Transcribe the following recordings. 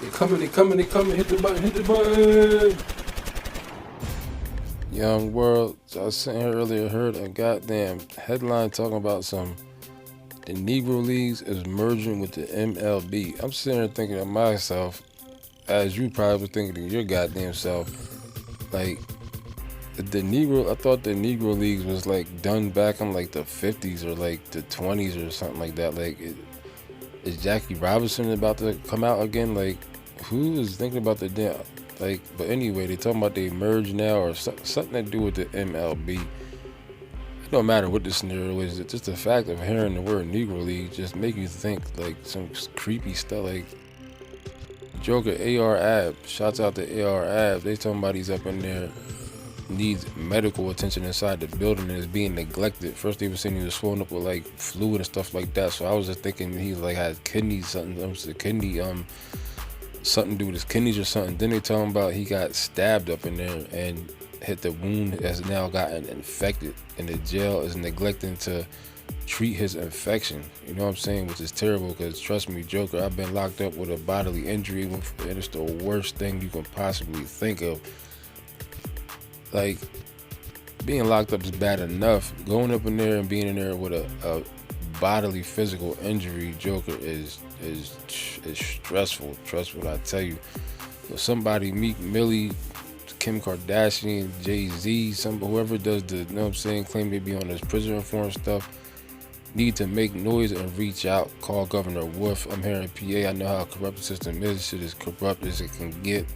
They coming, hit the button. Young world, so I was sitting here earlier, heard a goddamn headline talking about the Negro Leagues is merging with the MLB. I'm sitting here thinking to myself, as you probably was thinking to your goddamn self, like, I thought the Negro Leagues was like done back in like the 50s or like the 20s or something like that. Like, is Jackie Robinson about to come out again? Like, who is thinking about the damn, like, but anyway, they talking about they merge now or something to do with the MLB. It don't matter what the scenario is. It's just the fact of hearing the word Negro League just make you think like some creepy stuff. Like, Joker AR Ab, shouts out to AR Ab. They talking about he's up in there, needs medical attention inside the building and is being neglected. First they were saying he was swollen up with like fluid and stuff like that. So I was just thinking he like had something to do with his kidneys or something. Then they talking about he got stabbed up in there and hit the wound has now gotten infected, and the jail is neglecting to treat his infection. You know what I'm saying? Which is terrible, because trust me, Joker, I've been locked up with a bodily injury and it's the worst thing you can possibly think of. Like, being locked up is bad enough. Going up in there and being in there with a bodily physical injury, Joker, is stressful. Trust what I tell you. So somebody, Meek Millie, Kim Kardashian, Jay-Z, whoever does the, you know what I'm saying, claim they be on this prison reform stuff, need to make noise and reach out. Call Governor Wolf. I'm here in PA. I know how corrupt the system is. Shit is corrupt as it can get.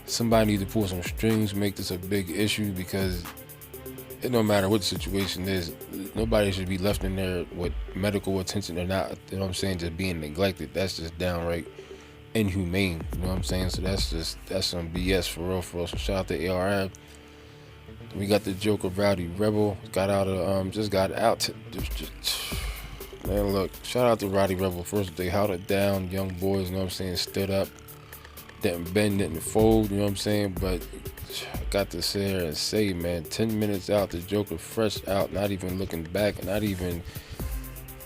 Somebody need to pull some strings, make this a big issue, because it don't matter what the situation is, nobody should be left in there with medical attention or not, you know what I'm saying, just being neglected. That's just downright inhumane, you know what I'm saying? So that's some BS for real. So shout out to ARM. We got the Joker Rowdy Rebel, just got out. Man, look, shout out to Rowdy Rebel. First, they held it down, young boys, you know what I'm saying, stood up, didn't bend, didn't fold, you know what I'm saying? But I got to sit here and say, man, 10 minutes out, the Joker fresh out, not even looking back, not even,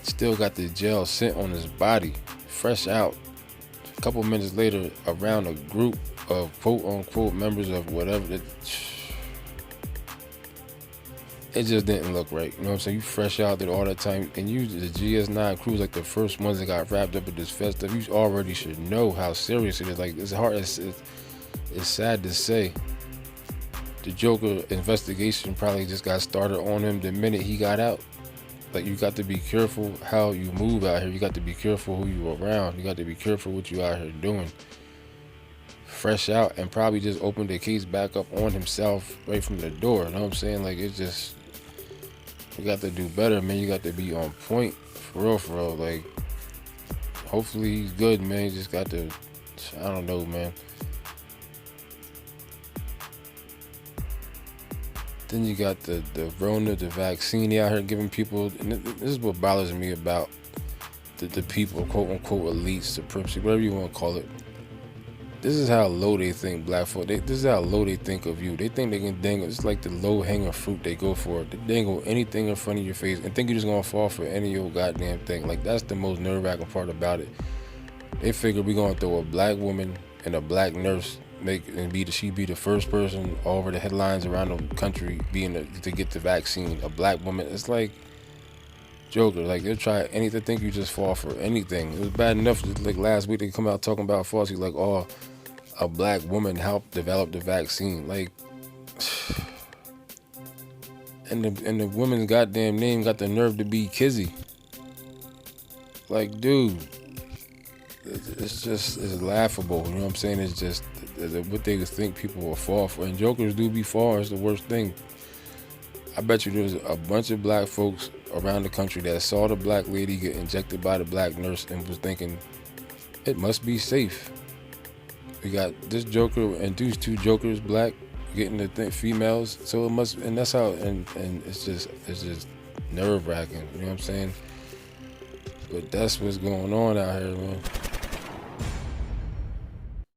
still got the gel scent on his body, fresh out. A couple minutes later, around a group of quote-unquote members of whatever, it just didn't look right. You know what I'm saying? You fresh out there all the time, and you, the GS9 crew, like the first ones that got wrapped up with this fest stuff. You already should know how serious it is. Like, it's hard, it's sad to say. The Joker investigation probably just got started on him the minute he got out. Like, you got to be careful how you move out here. You got to be careful who you around. You got to be careful what you out here doing. Fresh out, and probably just opened the case back up on himself right from the door. You know what I'm saying? Like, it's just, you got to do better, man. You got to be on point, for real. Like, hopefully he's good, man. You just got to, I don't know, man. Then you got the Rona, the vaccine out here giving people, and this is what bothers me about the people, quote unquote elites, supremacy, whatever you want to call it. This is how low they think black folk. This is how low they think of you. They think they can dangle. It's like the low hanging fruit they go for. They dangle anything in front of your face and think you're just gonna fall for any old goddamn thing. Like, that's the most nerve-wracking part about it. They figure we're gonna throw a black woman and a black nurse, she be the first person all over the headlines around the country to get the vaccine. A black woman. It's like, Joker, like, they'll try anything. Think you just fall for anything. It was bad enough that, like, last week they come out talking about falsely, like, oh, a black woman helped develop the vaccine. Like, and the woman's goddamn name got the nerve to be Kizzy. Like, dude, it's laughable. You know what I'm saying? It's just what they think people will fall for. And jokers do be falling. It's the worst thing. I bet you there's a bunch of black folks around the country that saw the black lady get injected by the black nurse and was thinking, it must be safe. We got this Joker and these two Jokers, black, getting the females. So it must, and that's how, and it's just nerve-wracking. You know what I'm saying? But that's what's going on out here, man.